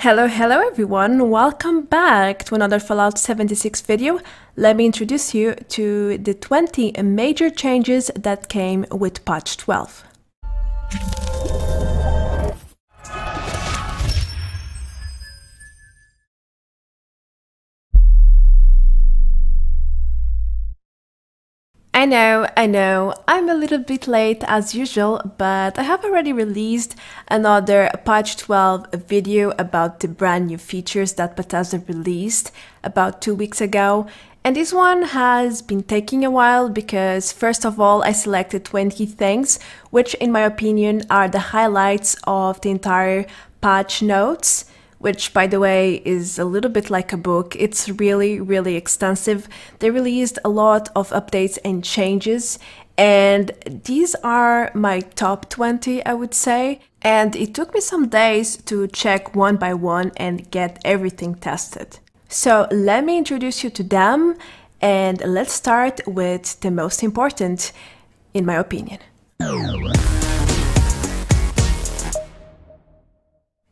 Hello everyone, welcome back to another Fallout 76 video. Let me introduce you to the 20 major changes that came with patch 12. I know, I'm a little bit late as usual, but I have already released another patch 12 video about the brand new features that Bethesda released about 2 weeks ago. And this one has been taking a while because, first of all, I selected 20 things, which in my opinion are the highlights of the entire patch notes, which, by the way, is a little bit like a book. It's really extensive. They released a lot of updates and changes, and these are my top 20, I would say. And it took me some days to check one by one and get everything tested. So let me introduce you to them, and let's start with the most important, in my opinion.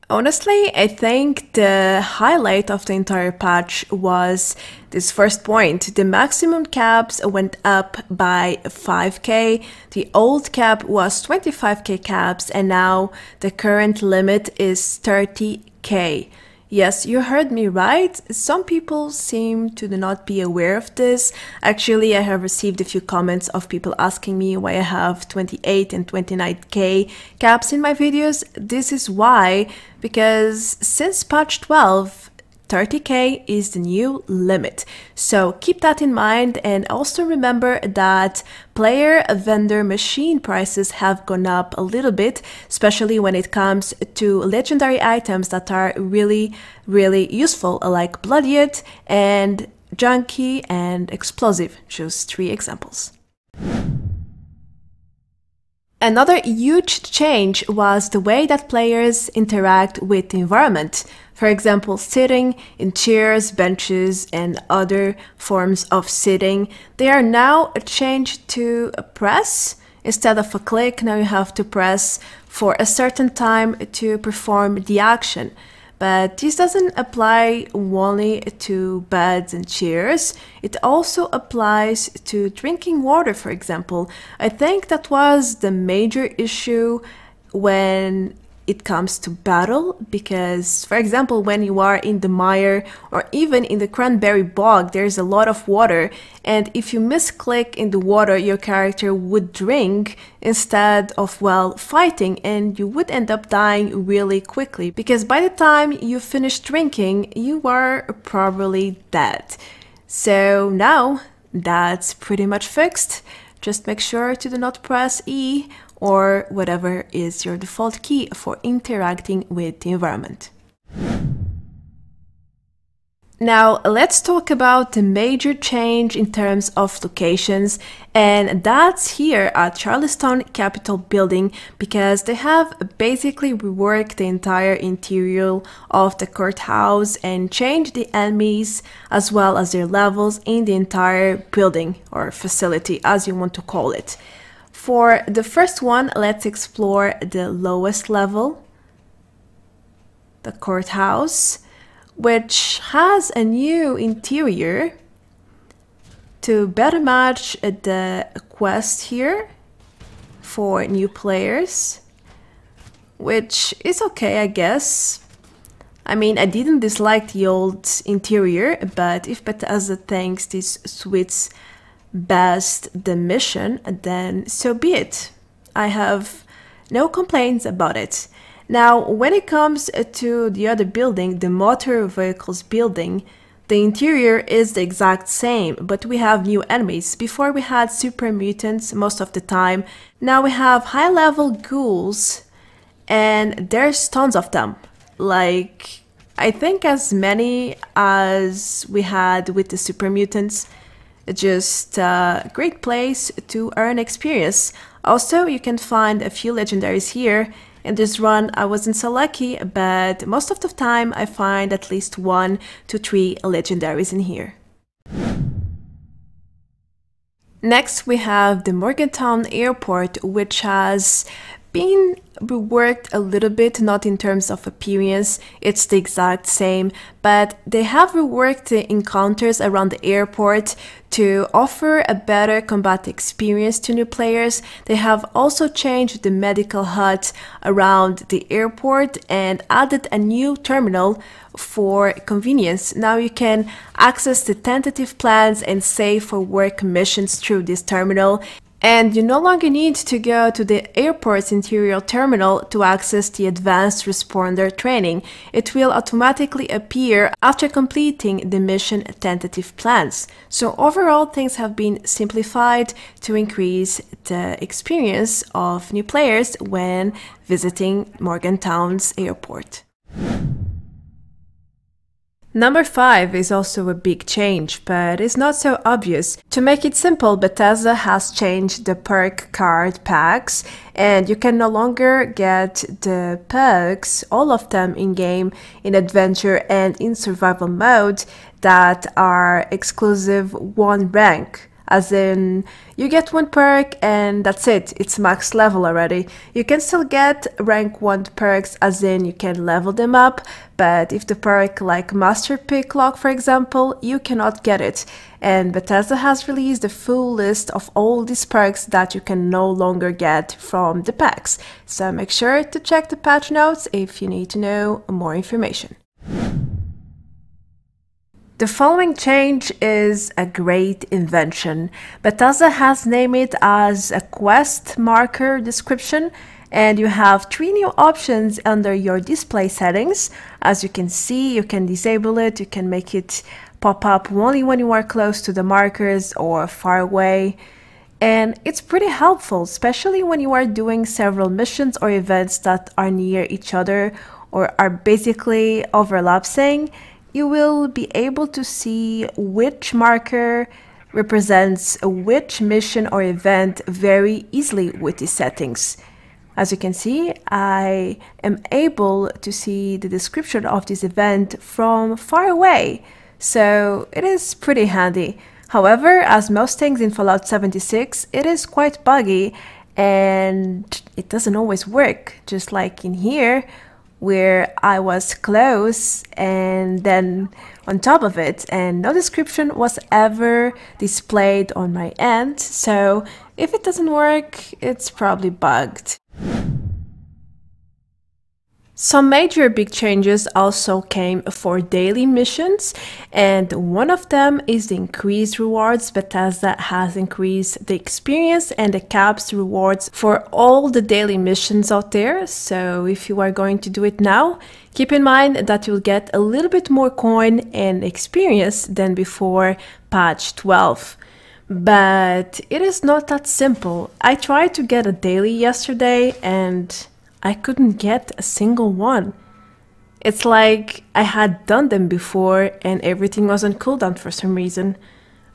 Honestly, I think the highlight of the entire patch was this first point. The maximum caps went up by 5k, the old cap was 25k caps, and now the current limit is 30k. Yes, you heard me right. Some people seem to not be aware of this. Actually, I have received a few comments of people asking me why I have 28 and 29k caps in my videos. This is why, because since patch 12, 30k is the new limit. So keep that in mind, and also remember that player vendor machine prices have gone up a little bit, especially when it comes to legendary items that are really useful, like Bloodied and Junkie and Explosive, just 3 examples. Another huge change was the way that players interact with the environment. For example, sitting in chairs, benches, and other forms of sitting. They are now changed to a press. Instead of a click, now you have to press for a certain time to perform the action. But this doesn't apply only to beds and chairs. It also applies to drinking water, for example. I think that was the major issue when it comes to battle, because, for example, when you are in the mire or even in the cranberry bog, there's a lot of water, and if you misclick in the water, your character would drink instead of, well, fighting, and you would end up dying really quickly, because by the time you finish drinking, you are probably dead. So now that's pretty much fixed. Just make sure to do not press E or whatever is your default key for interacting with the environment. Now let's talk about the major change in terms of locations, and that's here at Charleston Capital Building, because they have basically reworked the entire interior of the courthouse and changed the enemies as well as their levels in the entire building or facility, as you want to call it. For the first one, let's explore the lowest level, the courthouse, which has a new interior to better match the quest here for new players, which is okay, I guess. I mean, I didn't dislike the old interior, but if Bethesda thinks this suits best the mission, then so be it. I have no complaints about it. Now, when it comes to the other building, the motor vehicles building, the interior is the exact same, but we have new enemies. Before we had super mutants most of the time. Now we have high-level ghouls, and there's tons of them. Like, I think as many as we had with the super mutants. Just a great place to earn experience. Also, you can find a few legendaries here. In this run, I wasn't so lucky, but most of the time I find at least 1 to 3 legendaries in here. Next, we have the Morgantown Airport, which has been reworked a little bit, not in terms of appearance, it's the exact same, but they have reworked the encounters around the airport to offer a better combat experience to new players. They have also changed the medical hut around the airport and added a new terminal for convenience. Now you can access the tentative plans and save for work missions through this terminal. And you no longer need to go to the airport's interior terminal to access the advanced responder training. It will automatically appear after completing the mission tentative plans. So overall, things have been simplified to increase the experience of new players when visiting Morgantown's airport. Number 5 is also a big change, but it's not so obvious. To make it simple, Bethesda has changed the PERK card packs, and you can no longer get the perks, all of them in-game, in adventure and in survival mode, that are exclusive one rank. As in, you get one perk and that's it, it's max level already. You can still get rank 1 perks, as in you can level them up, but if the perk like Master Picklock, for example, you cannot get it. And Bethesda has released a full list of all these perks that you can no longer get from the packs. So make sure to check the patch notes if you need to know more information. The following change is a great invention. Bethesda has named it as a quest marker description, and you have 3 new options under your display settings. As you can see, you can disable it, you can make it pop up only when you are close to the markers or far away. And it's pretty helpful, especially when you are doing several missions or events that are near each other or are basically overlapping. You will be able to see which marker represents which mission or event very easily with these settings. As you can see, I am able to see the description of this event from far away, so it is pretty handy. However, as most things in Fallout 76, it is quite buggy and it doesn't always work, just like in here, where I was close and then on top of it, and no description was ever displayed on my end. So if it doesn't work, it's probably bugged. Some major big changes also came for daily missions, and one of them is the increased rewards. Bethesda has increased the experience and the caps rewards for all the daily missions out there. So if you are going to do it now, keep in mind that you'll get a little bit more coin and experience than before patch 12. But it is not that simple. I tried to get a daily yesterday and I couldn't get a single one. It's like I had done them before and everything was on cooldown for some reason.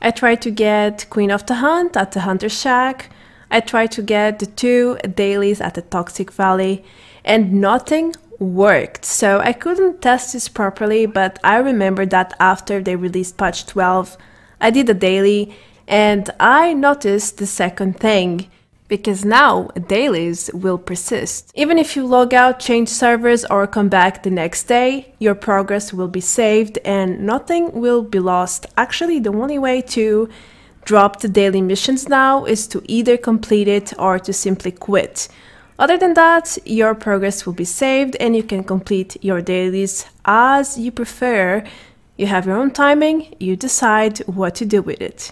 I tried to get Queen of the Hunt at the Hunter's Shack. I tried to get the 2 dailies at the Toxic Valley and nothing worked. So I couldn't test this properly, but I remember that after they released patch 12, I did a daily and I noticed the second thing. Because now dailies will persist. Even if you log out, change servers or come back the next day, your progress will be saved and nothing will be lost. Actually, the only way to drop the daily missions now is to either complete it or to simply quit. Other than that, your progress will be saved and you can complete your dailies as you prefer. You have your own timing, you decide what to do with it.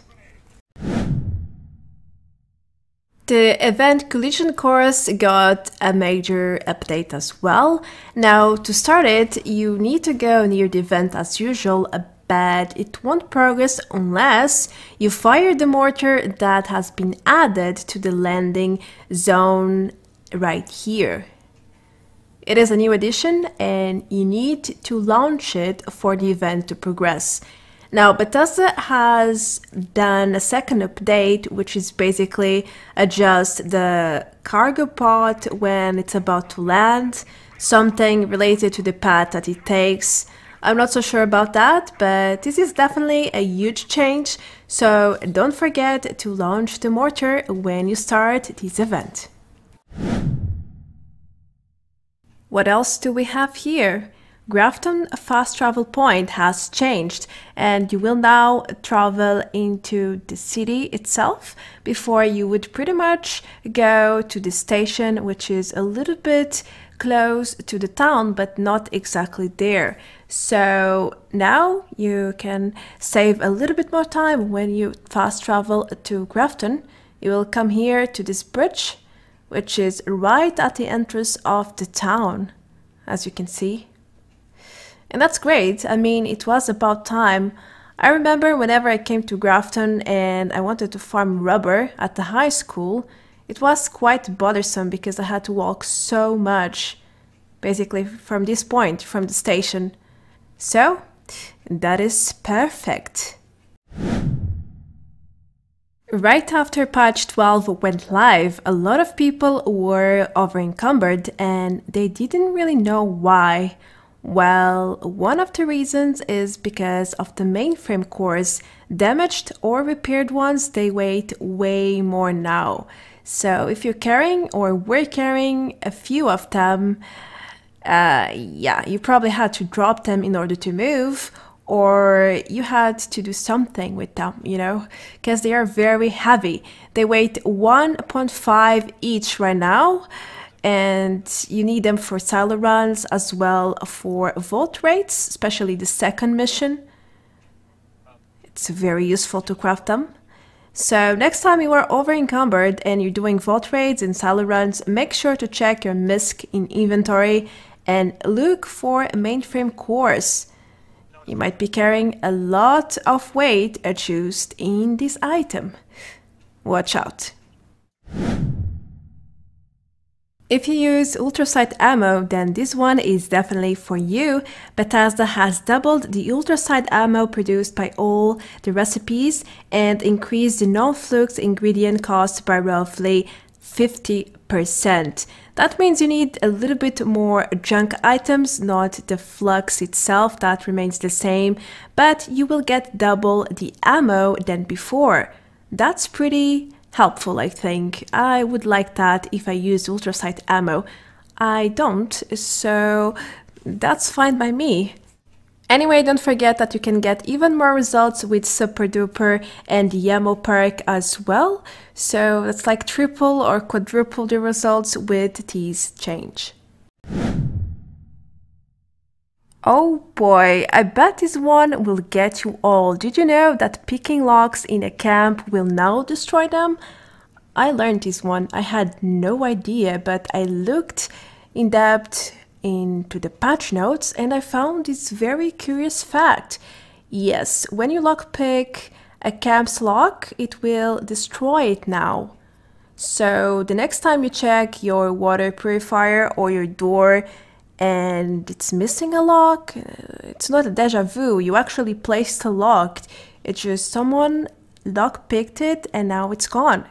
The event Collision course got a major update as well. Now, to start it, you need to go near the event as usual, but it won't progress unless you fire the mortar that has been added to the landing zone right here. It is a new addition and you need to launch it for the event to progress. Now, Bethesda has done a second update, which is basically adjust the cargo pod when it's about to land, something related to the path that it takes. I'm not so sure about that, but this is definitely a huge change, so don't forget to launch the mortar when you start this event. What else do we have here? Grafton fast travel point has changed, and you will now travel into the city itself. Before, you would pretty much go to the station, which is a little bit close to the town, but not exactly there. So now you can save a little bit more time when you fast travel to Grafton. You will come here to this bridge, which is right at the entrance of the town, as you can see. And that's great. I mean, it was about time. I remember whenever I came to Grafton and I wanted to farm rubber at the high school, it was quite bothersome because I had to walk so much, basically from this point, from the station. So, that is perfect. Right after patch 12 went live, a lot of people were over-encumbered and they didn't really know why. Well, one of the reasons is because of the mainframe cores. Damaged or repaired ones, they weigh way more now. So if you're carrying or were carrying a few of them, yeah, you probably had to drop them in order to move, or you had to do something with them, you know, because they are very heavy. They weigh 1.5 each right now, and you need them for silo runs as well for vault raids, especially the second mission. It's very useful to craft them. So next time you are over encumbered and you're doing vault raids and silo runs, make sure to check your MISC in inventory and look for mainframe cores. You might be carrying a lot of weight adjusted in this item. Watch out. If you use ULTRACITE ammo, then this one is definitely for you. Bethesda has doubled the ULTRACITE ammo produced by all the recipes and increased the non-flux ingredient cost by roughly 50%. That means you need a little bit more junk items, not the flux itself, that remains the same, but you will get double the ammo than before. That's pretty helpful, I think. I would like that if I use ULTRACITE ammo. I don't, so that's fine by me. Anyway, don't forget that you can get even more results with Super Duper and the ammo perk as well. So that's like triple or quadruple the results with these change. Oh boy, I bet this one will get you all. Did you know that picking locks in a camp will now destroy them? I learned this one. I had no idea, but I looked in depth into the patch notes and I found this very curious fact. Yes, when you lockpick a camp's lock, it will destroy it now. So the next time you check your water purifier or your door and it's missing a lock, it's not a deja vu, you actually placed a lock. It's just someone lockpicked it and now it's gone.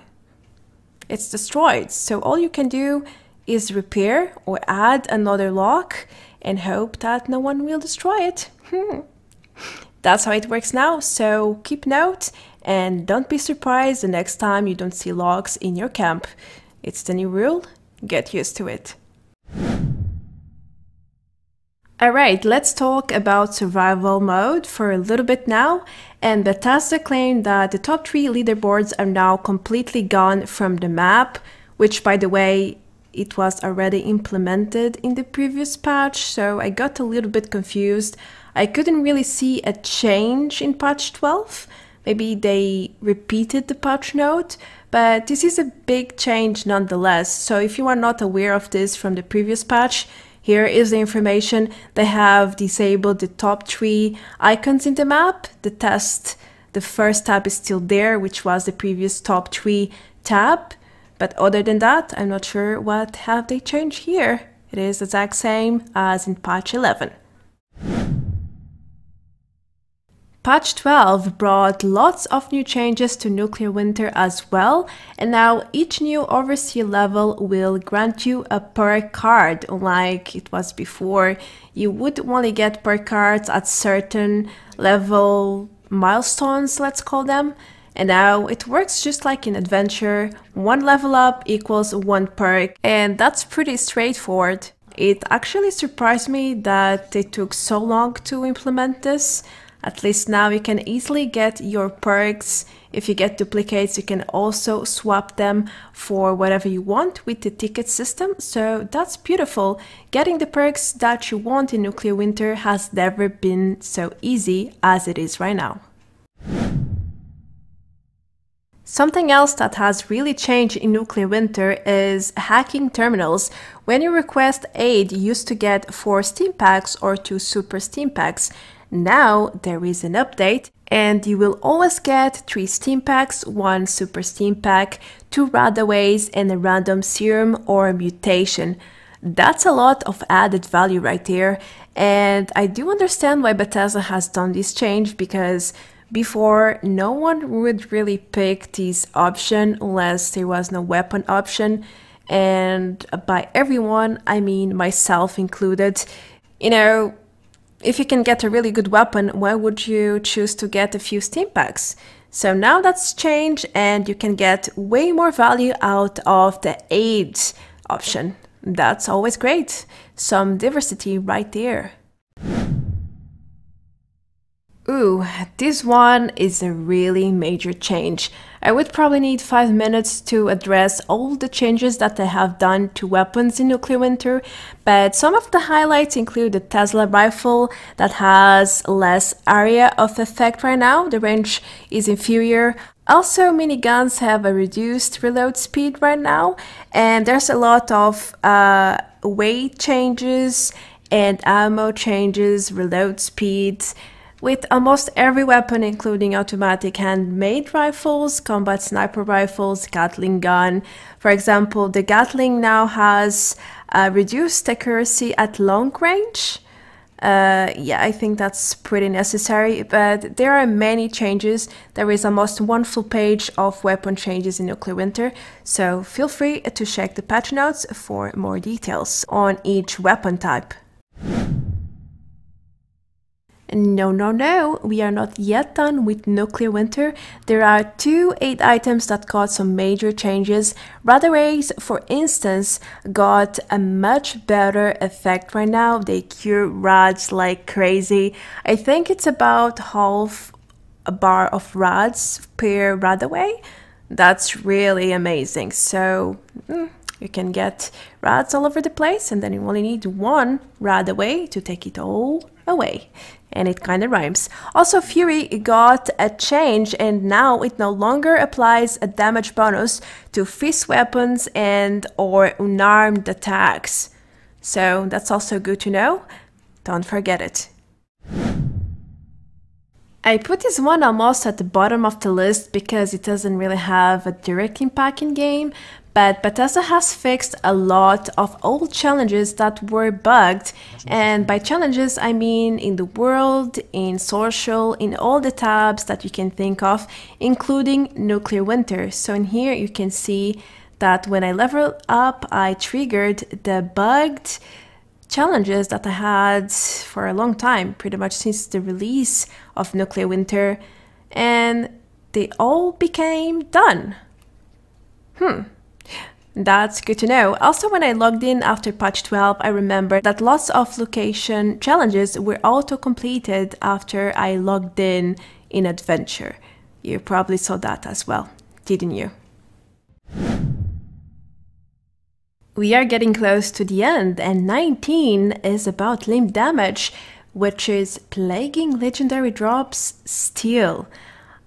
It's destroyed. So all you can do is repair or add another lock and hope that no one will destroy it. That's how it works now, so keep note and don't be surprised the next time you don't see locks in your camp. It's the new rule, get used to it. Alright, let's talk about survival mode for a little bit now. And Bethesda claimed that the top 3 leaderboards are now completely gone from the map, which by the way, it was already implemented in the previous patch, so I got a little bit confused. I couldn't really see a change in patch 12. Maybe they repeated the patch note, but this is a big change nonetheless. So if you are not aware of this from the previous patch, here is the information. They have disabled the top 3 icons in the map. The first tab is still there, which was the previous top 3 tab. But other than that, I'm not sure what have they changed here. It is the exact same as in patch 11. Patch 12 brought lots of new changes to Nuclear Winter as well, and now each new Overseer level will grant you a PERK card. Unlike it was before, you would only get PERK cards at certain level milestones, let's call them. And now it works just like in Adventure, 1 level up equals 1 PERK, and that's pretty straightforward. it actually surprised me that they took so long to implement this. At least now you can easily get your perks. If you get duplicates, you can also swap them for whatever you want with the ticket system. So that's beautiful. Getting the perks that you want in Nuclear Winter has never been so easy as it is right now. Something else that has really changed in Nuclear Winter is hacking terminals. When you request aid, you used to get 4 Steam packs or 2 Super Steam packs. Now there is an update and you will always get 3 Steam packs, 1 Super Steam pack, 2 Radaways and a random serum or mutation. That's a lot of added value right there, and I do understand why Bethesda has done this change, because before no one would really pick this option unless there was no weapon option, and by everyone I mean myself included. You know, if you can get a really good weapon, why would you choose to get a few Steam packs? So now that's changed and you can get way more value out of the aid option. That's always great. Some diversity right there. Ooh, this one is a really major change. I would probably need 5 minutes to address all the changes that they have done to weapons in Nuclear Winter, but some of the highlights include the Tesla rifle that has less area of effect right now. The range is inferior. Also, miniguns have a reduced reload speed right now, and there's a lot of weight changes and ammo changes, reload speeds, with almost every weapon, including automatic handmade rifles, combat sniper rifles, Gatling gun. For example, the Gatling now has reduced accuracy at long range. Yeah, I think that's pretty necessary, but there are many changes. There is almost 1 full page of weapon changes in Nuclear Winter, so feel free to check the patch notes for more details on each weapon type. No, we are not yet done with Nuclear Winter. There are 2 aid items that got some major changes. Radaways, for instance, got a much better effect right now. They cure rads like crazy. I think it's about half a bar of rads per Radaway. That's really amazing. So you can get rads all over the place, and then you only need 1 Radaway to take it all away. And it kind of rhymes. Also, Fury got a change, and now it no longer applies a damage bonus to fist weapons and or unarmed attacks. So that's also good to know. Don't forget it. I put this one almost at the bottom of the list because it doesn't really have a direct impact in game, but Bethesda has fixed a lot of old challenges that were bugged, and by challenges I mean in the world, in social, in all the tabs that you can think of, including Nuclear Winter. So in here you can see that when I leveled up, I triggered the bugged challenges that I had for a long time, pretty much since the release of Nuclear Winter, and they all became done. That's good to know. Also, when I logged in after patch 12, I remember that lots of location challenges were auto-completed after I logged in Adventure. You probably saw that as well, didn't you? We are getting close to the end, and 19 is about limb damage, which is plaguing legendary drops still.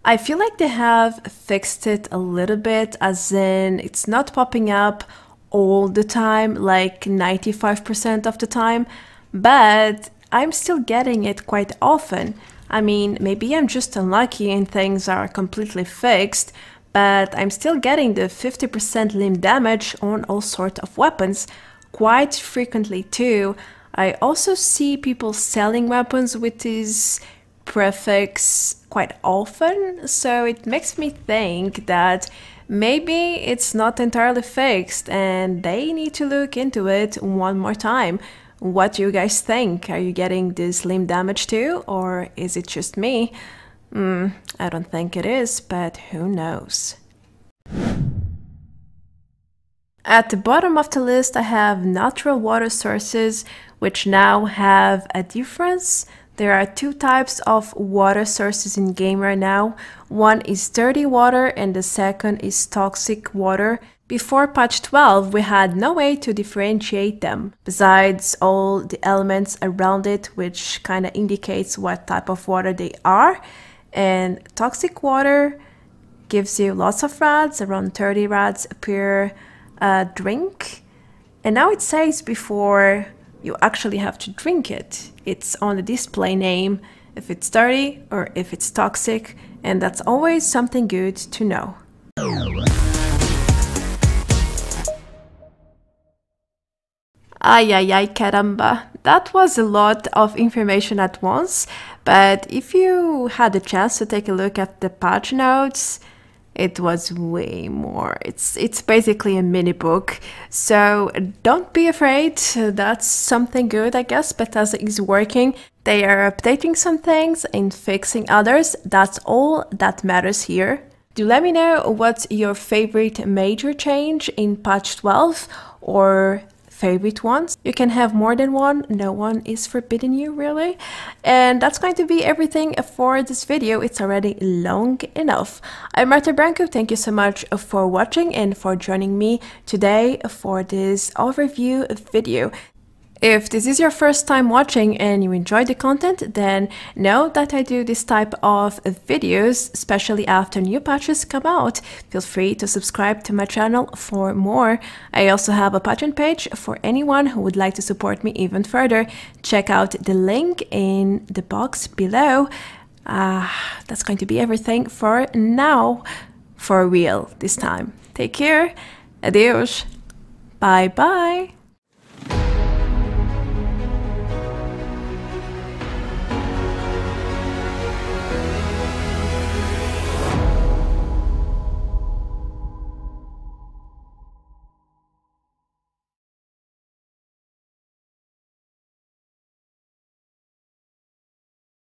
I feel like they have fixed it a little bit, as in it's not popping up all the time, like 95% of the time, but I'm still getting it quite often. I mean, maybe I'm just unlucky and things are completely fixed, but I'm still getting the 50% limb damage on all sorts of weapons, quite frequently too. I also see people selling weapons with this prefix quite often, so it makes me think that maybe it's not entirely fixed and they need to look into it one more time. What do you guys think? Are you getting this limb damage too, or is it just me? I don't think it is, but who knows. At the bottom of the list, I have natural water sources, which now have a difference. There are two types of water sources in game right now. One is dirty water and the second is toxic water. Before patch 12, we had no way to differentiate them, besides all the elements around it, which kind of indicates what type of water they are. And toxic water gives you lots of rads, around 30 rads per drink. And now it says before you actually have to drink it, it's on the display name if it's dirty or if it's toxic, and that's always something good to know. Ay, ay, ay, caramba. That was a lot of information at once, but if you had a chance to take a look at the patch notes, it was way more. It's basically a mini book, so don't be afraid. That's something good, I guess. Bethesda is working. They are updating some things and fixing others. That's all that matters here. Do let me know what's your favorite major change in patch 12 or favorite ones. You can have more than one, no one is forbidding you, really. And that's going to be everything for this video. It's already long enough. I'm Marta Branco. Thank you so much for watching and for joining me today for this overview video. If this is your first time watching and you enjoy the content, then know that I do this type of videos, especially after new patches come out. Feel free to subscribe to my channel for more. I also have a Patreon page for anyone who would like to support me even further. Check out the link in the box below. That's going to be everything for now, for real this time. Take care. Adios. Bye bye.